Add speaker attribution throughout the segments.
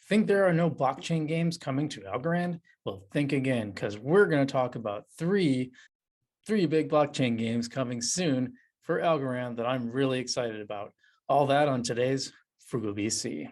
Speaker 1: Think there are no blockchain games coming to Algorand? Well, think again, because we're going to talk about three big blockchain games coming soon for Algorand that I'm really excited about. All that on today's Frugal BC.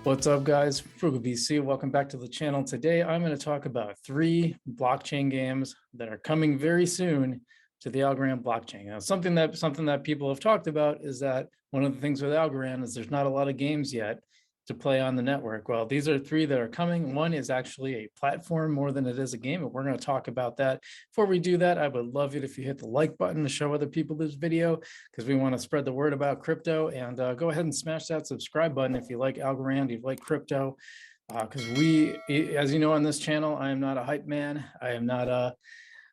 Speaker 1: What's up, guys? Frugal BC, welcome back to the channel. Today, I'm going to talk about three blockchain games that are coming very soon to the Algorand blockchain. Now, something that people have talked about is that one of the things with Algorand is there's not a lot of games yet to play on the network. Well, these are three that are coming. One is actually a platform more than it is a game, and we're going to talk about that. Before we do that, I would love it if you hit the like button to show other people this video, because we want to spread the word about crypto. And go ahead and smash that subscribe button if you like Algorand, you like crypto, because as you know on this channel, I am not a hype man. I'm not a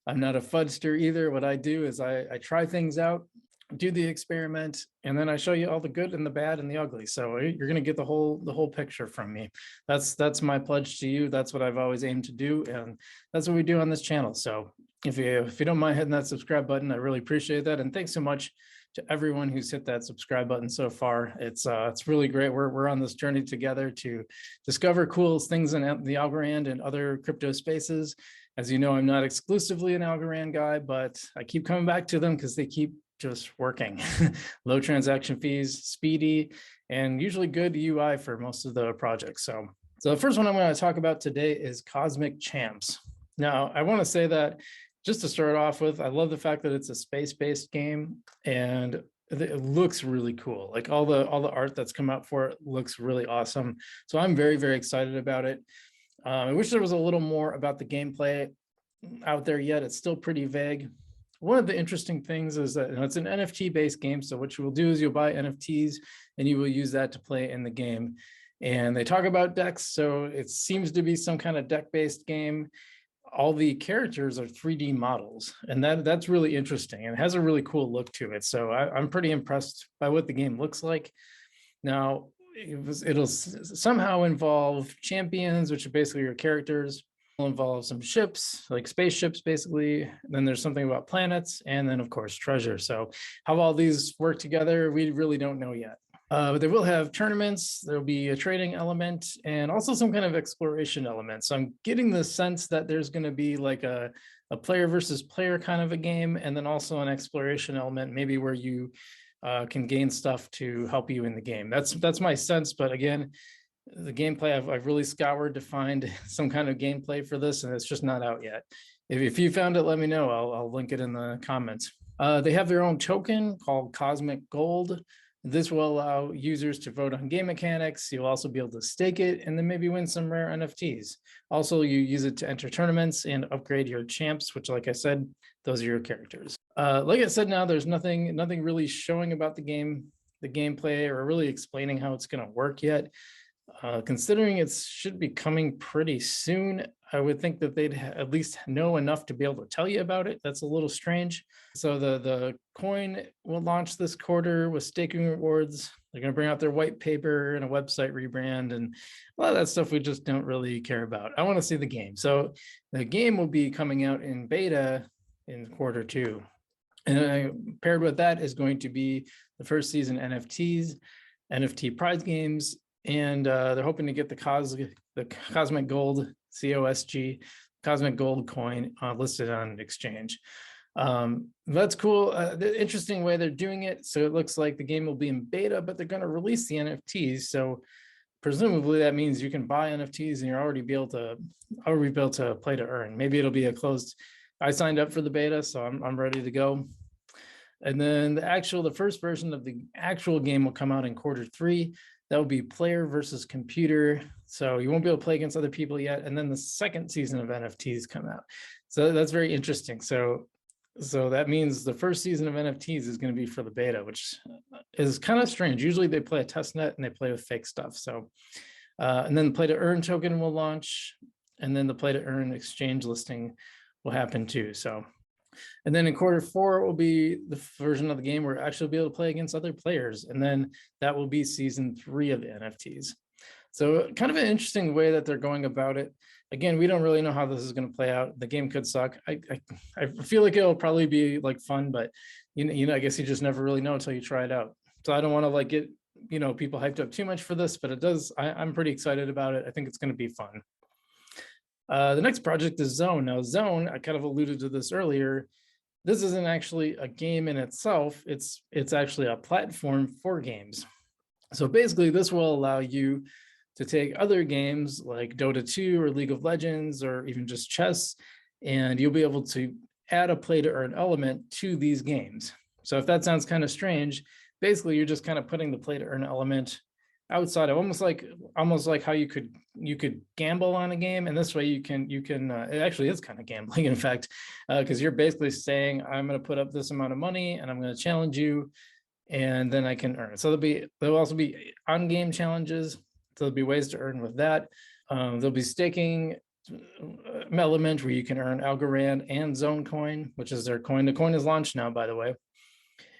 Speaker 1: fudster either. What I do is I try things out, do the experiment, and then I show you all the good and the bad and the ugly. So you're going to get the whole picture from me. That's my pledge to you. That's what I've always aimed to do, and that's what we do on this channel. So if you don't mind hitting that subscribe button, I really appreciate that. And thanks so much to everyone who's hit that subscribe button so far. It's really great. We're on this journey together to discover cool things in the Algorand and other crypto spaces. As you know, I'm not exclusively an Algorand guy, but I keep coming back to them because they keep just working. Low transaction fees, speedy, and usually good UI for most of the projects. So the first one I'm going to talk about today is Cosmic Champs. Now, I want to say that just to start off with, I love the fact that it's a space-based game, and it looks really cool. Like all the art that's come out for it looks really awesome. So I'm very, very excited about it. I wish there was a little more about the gameplay out there yet. It's still pretty vague. One of the interesting things is that it's an NFT-based game. So what you will do is you'll buy NFTs and you will use that to play in the game. And they talk about decks, so it seems to be some kind of deck-based game. All the characters are 3D models, and that's really interesting and has a really cool look to it. So I'm pretty impressed by what the game looks like. Now, it'll somehow involve champions, which are basically your characters. It'll involve some ships, like spaceships, basically. And then there's something about planets, and then of course treasure. So how all these work together, we really don't know yet. But they will have tournaments. There'll be a trading element and also some kind of exploration element. So I'm getting the sense that there's going to be like a player versus player kind of a game, and then also an exploration element, maybe where you can gain stuff to help you in the game. That's my sense. But again, the gameplay, I've really scoured to find some kind of gameplay for this, and it's just not out yet. If you found it, let me know. I'll link it in the comments. They have their own token called Cosmic Gold. This will allow users to vote on game mechanics. You'll also be able to stake it and then maybe win some rare NFTs. Also, you use it to enter tournaments and upgrade your champs, which, like I said, those are your characters. Like I said, now there's nothing really showing about the game, the gameplay, or really explaining how it's going to work yet. Considering it should be coming pretty soon, I would think that they'd at least know enough to be able to tell you about it. That's a little strange. So the coin will launch this quarter with staking rewards. They're going to bring out their white paper and a website rebrand, and a lot of that stuff we just don't really care about. I want to see the game. So the game will be coming out in beta in quarter 2. And paired with that is going to be the first season NFTs, NFT prize games, and they're hoping to get the Cosmic Gold, COSG, Cosmic Gold coin listed on an exchange. That's cool. The interesting way they're doing it. So it looks like the game will be in beta, but they're going to release the NFTs. So presumably that means you can buy NFTs and you're already be able to play to earn. Maybe it'll be a closed. I signed up for the beta, so I'm ready to go. And then the first version of the actual game will come out in quarter 3. That will be player versus computer. So you won't be able to play against other people yet. And then the second season of NFTs come out. So that's very interesting. So that means the first season of NFTs is going to be for the beta, which is kind of strange. Usually they play a test net and they play with fake stuff. So, and then the play to earn token will launch, and then the play to earn exchange listing will happen too. So, and then in quarter 4 will be the version of the game where we'll actually be able to play against other players. And then that will be season 3 of the NFTs. So kind of an interesting way that they're going about it. Again, we don't really know how this is going to play out. The game could suck. I feel like it'll probably be like fun, but I guess you just never really know until you try it out. So I don't want to like get people hyped up too much for this, but it does. I'm pretty excited about it. I think it's going to be fun. The next project is Zone. Now, Zone, I kind of alluded to this earlier. This isn't actually a game in itself. It's actually a platform for games. So basically, this will allow you to take other games like Dota 2 or League of Legends or even just chess, and you'll be able to add a play to earn element to these games. So if that sounds kind of strange, basically you're just kind of putting the play to earn element outside of almost like how you could gamble on a game, and this way you can it actually is kind of gambling in fact, because you're basically saying I'm going to put up this amount of money and I'm going to challenge you, and then I can earn it. So there'll also be on-game challenges. So there'll be ways to earn with that. There'll be staking element where you can earn Algorand and Zone coin, which is their coin. The coin is launched now, by the way.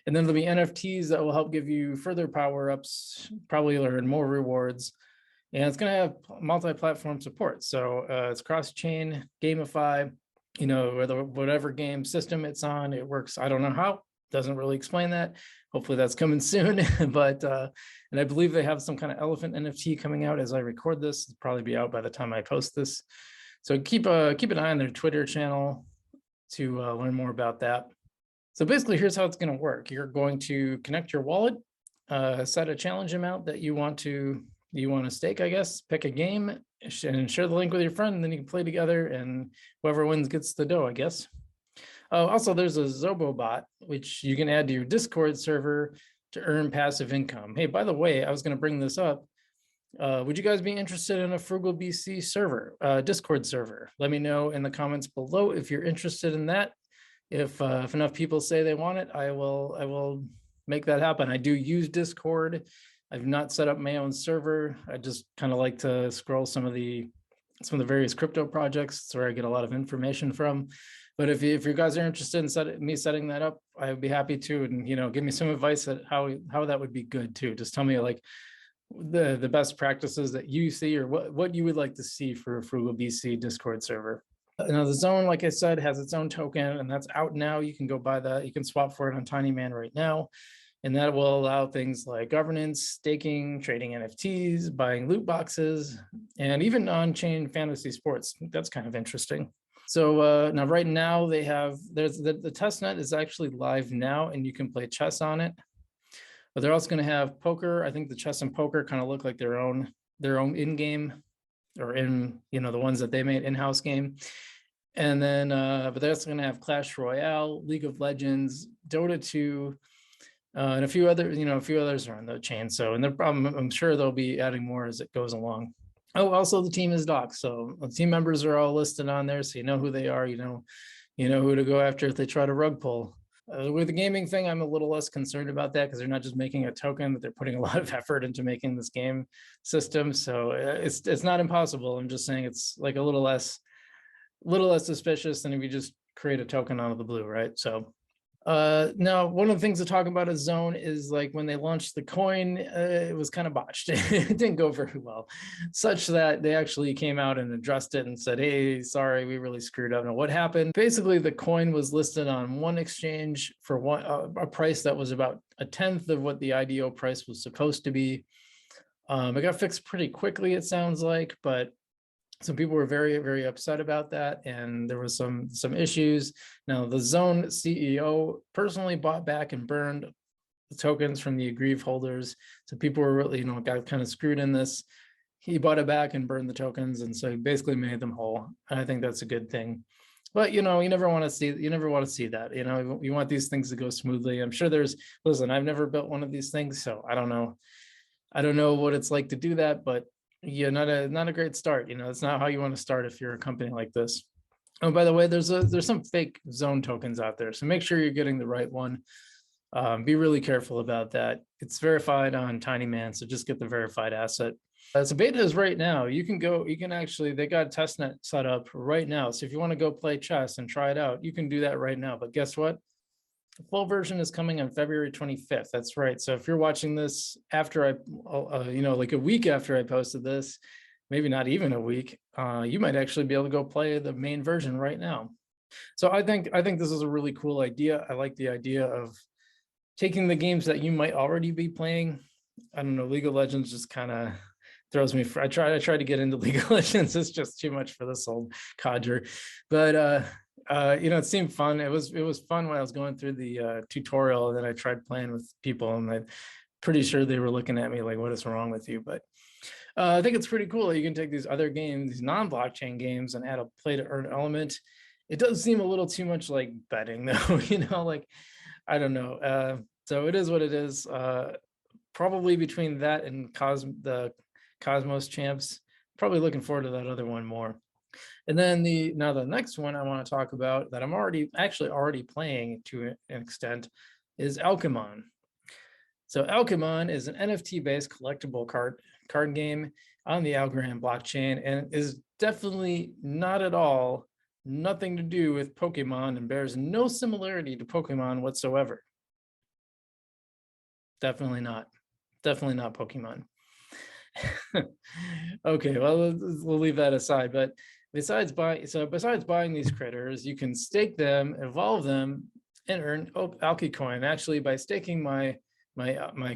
Speaker 1: And then there'll be NFTs that will help give you further power-ups, probably earn more rewards. And it's going to have multi-platform support. So it's cross-chain, gamify, whatever game system it's on, it works. I don't know how, doesn't really explain that. Hopefully that's coming soon. But and I believe they have some kind of elephant NFT coming out as I record this. It'll probably be out by the time I post this. So keep an eye on their Twitter channel to learn more about that. So basically, here's how it's going to work. You're going to connect your wallet, set a challenge amount that you want to stake, I guess, pick a game and share the link with your friend, and then you can play together, and whoever wins gets the dough, I guess. Also, there's a Zobo bot, which you can add to your Discord server to earn passive income. Hey, by the way, I was going to bring this up. Would you guys be interested in a Frugal BC server, Discord server? Let me know in the comments below if you're interested in that. If enough people say they want it, I will make that happen. I do use Discord. I've not set up my own server. I just kind of like to scroll some of the various crypto projects. It's where I get a lot of information from. But if you guys are interested in me setting that up, I would be happy to, and give me some advice at how that would be good too. Just tell me like the best practices that you see, or what you would like to see for a Frugal BC Discord server. Now the Zone, like I said, has its own token, and that's out now. You can go buy that. You can swap for it on Tinyman right now. And that will allow things like governance, staking, trading NFTs, buying loot boxes, and even on-chain fantasy sports. That's kind of interesting. So now right now there's the testnet is actually live now, and you can play chess on it. But they're also going to have poker. I think the chess and poker kind of look like their own in-game, or in the ones that they made in-house game. And then but they're also going to have Clash Royale, League of Legends, Dota 2, and a few others are on the chain. So, and I'm sure they'll be adding more as it goes along. Oh, also the team is docked, so the team members are all listed on there, so you know who they are. You know who to go after if they try to rug pull. With the gaming thing, I'm a little less concerned about that, because they're not just making a token, but they're putting a lot of effort into making this game system. So it's not impossible. I'm just saying it's like a little less suspicious than if you just create a token out of the blue, right? So now one of the things to talk about is Zone is like when they launched the coin, it was kind of botched. It didn't go very well, such that they actually came out and addressed it and said, hey, sorry, we really screwed up. Now what happened? Basically, the coin was listed on one exchange for a price that was about 1/10 of what the IDO price was supposed to be. It got fixed pretty quickly, it sounds like, but some people were very, very upset about that, and there was some issues. Now, the Zone CEO personally bought back and burned the tokens from the aggrieved holders. So people were really, got kind of screwed in this. He bought it back and burned the tokens, and so he basically made them whole. And I think that's a good thing. But you never want to see that. You want these things to go smoothly. I'm sure listen, I've never built one of these things, so I don't know what it's like to do that, but yeah, not a great start. It's not how you want to start if you're a company like this. Oh, by the way, there's some fake Zone tokens out there, so make sure you're getting the right one. Be really careful about that. It's verified on Tinyman, so just get the verified asset. So beta is right now. They got testnet set up right now. So if you want to go play chess and try it out, you can do that right now. But guess what? The full version is coming on February 25th. That's right. So if you're watching this after I, like a week after I posted this, maybe not even a week, you might actually be able to go play the main version right now. So I think this is a really cool idea. I like the idea of taking the games that you might already be playing. I don't know, League of Legends just kind of throws me. I try to get into League of Legends. It's just too much for this old codger. But it seemed fun. It was fun when I was going through the tutorial, and then I tried playing with people, and I'm pretty sure they were looking at me like, "What is wrong with you?" But I think it's pretty cool that you can take these other games, these non-blockchain games, and add a play to earn element. It does seem a little too much like betting, though. Like, I don't know. So it is what it is. Probably between that and the Cosmos champs, probably looking forward to that other one more. And then the next one I want to talk about that I'm already playing to an extent is Alkamon. So Alkamon is an NFT-based collectible card game on the Algorand blockchain, and is definitely not at all nothing to do with Pokemon, and bears no similarity to Pokemon whatsoever. Definitely not Pokemon. Okay, well, we'll leave that aside. But besides buying these critters, you can stake them, evolve them, and earn Alchemon. Actually, by staking my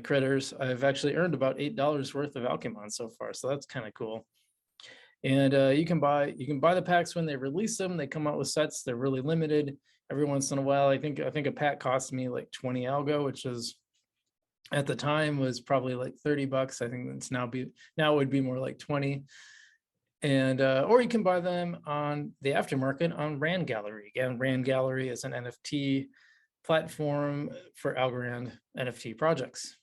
Speaker 1: critters, I've actually earned about $8 worth of Alchemon so far. So that's kind of cool. And you can buy the packs when they release them. They come out with sets. They're really limited. Every once in a while, I think a pack cost me like 20 algo, which is, at the time, was probably like $30. I think it's now it would be more like 20. And or you can buy them on the aftermarket on Rand Gallery. Again, Rand Gallery is an NFT platform for Algorand NFT projects.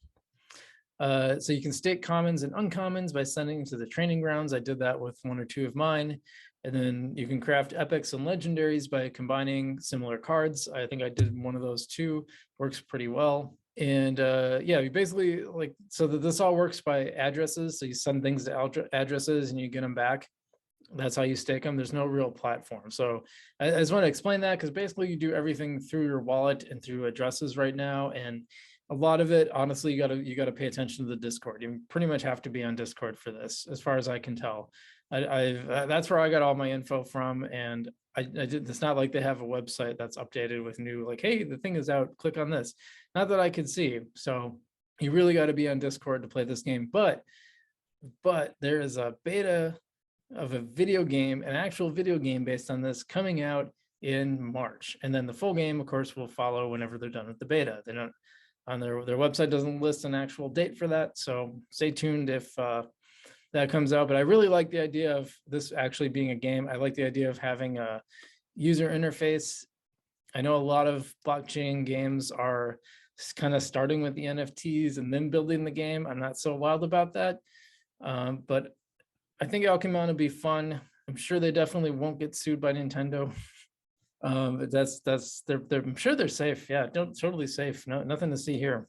Speaker 1: So you can stake commons and uncommons by sending to the training grounds. I did that with one or two of mine. And then you can craft epics and legendaries by combining similar cards. I think I did one of those too. Works pretty well. And yeah, you basically so that this all works by addresses. So you send things to addresses and you get them back. That's how you stake them. There's no real platform. So I just want to explain that, because basically you do everything through your wallet and through addresses right now. And a lot of it, honestly, you got to pay attention to the Discord. You pretty much have to be on Discord for this, as far as I can tell. That's where I got all my info from, and I did. It's not like they have a website that's updated with new, like, hey, the thing is out, click on this. Not that I could see. So you really got to be on Discord to play this game. But there is a beta of a video game, an actual video game based on this, coming out in March, and then the full game, of course, will follow whenever they're done with the beta. They don't, on their website doesn't list an actual date for that, so stay tuned if that comes out. But I really like the idea of this actually being a game. I like the idea of having a user interface. I know a lot of blockchain games are kind of starting with the NFTs and then building the game. I'm not so wild about that, but I think Alchemon will be fun. I'm sure they definitely won't get sued by Nintendo. I'm sure they're safe. Yeah, totally safe. No, nothing to see here.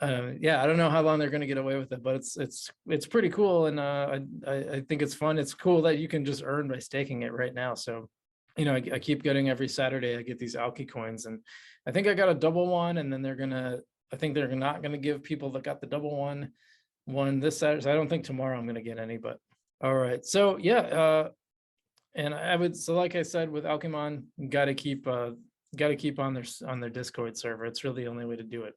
Speaker 1: Yeah, I don't know how long they're going to get away with it, but it's pretty cool, and I think it's fun. It's cool that you can just earn by staking it right now. So, I keep getting every Saturday. I get these Alki coins, and I think I got a double one, and then I think they're not gonna give people that got the double one this Saturday. So I don't think tomorrow I'm gonna get any, but all right. So yeah, and so like I said, with Alchemon, got to keep on their Discord server. It's really the only way to do it.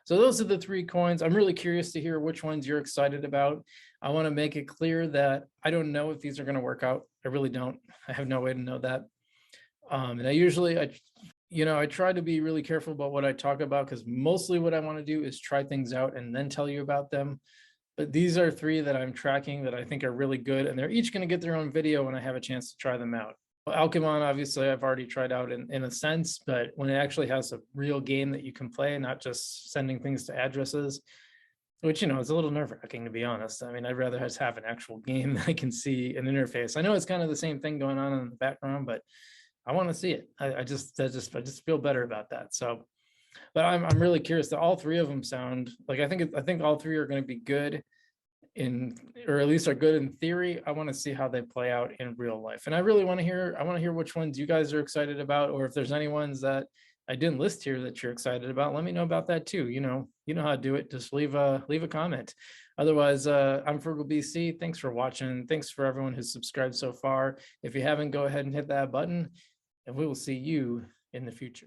Speaker 1: So those are the 3 coins. I'm really curious to hear which ones you're excited about. I want to make it clear that I don't know if these are going to work out. I really don't. I have no way to know that. And I try to be really careful about what I talk about, because mostly what I want to do is try things out and then tell you about them. But these are 3 that I'm tracking that I think are really good, and they're each going to get their own video when I have a chance to try them out. Alchemon, obviously, I've already tried out in a sense, but when it actually has a real game that you can play, not just sending things to addresses, which, is a little nerve-wracking, to be honest. I mean, I'd rather just have an actual game that I can see an interface. I know it's kind of the same thing going on in the background, but I want to see it. I just feel better about that. So, but I'm really curious that all 3 of them sound like, I think all 3 are going to be good or at least are good in theory. I want to see how they play out in real life, and I really want to hear which ones you guys are excited about, or if there's any ones that I didn't list here that you're excited about, let me know about that too. You know how to do it. Just leave a comment. Otherwise, I'm Frugal BC. Thanks for watching. Thanks for everyone who's subscribed so far. If you haven't, go ahead and hit that button, and we will see you in the future.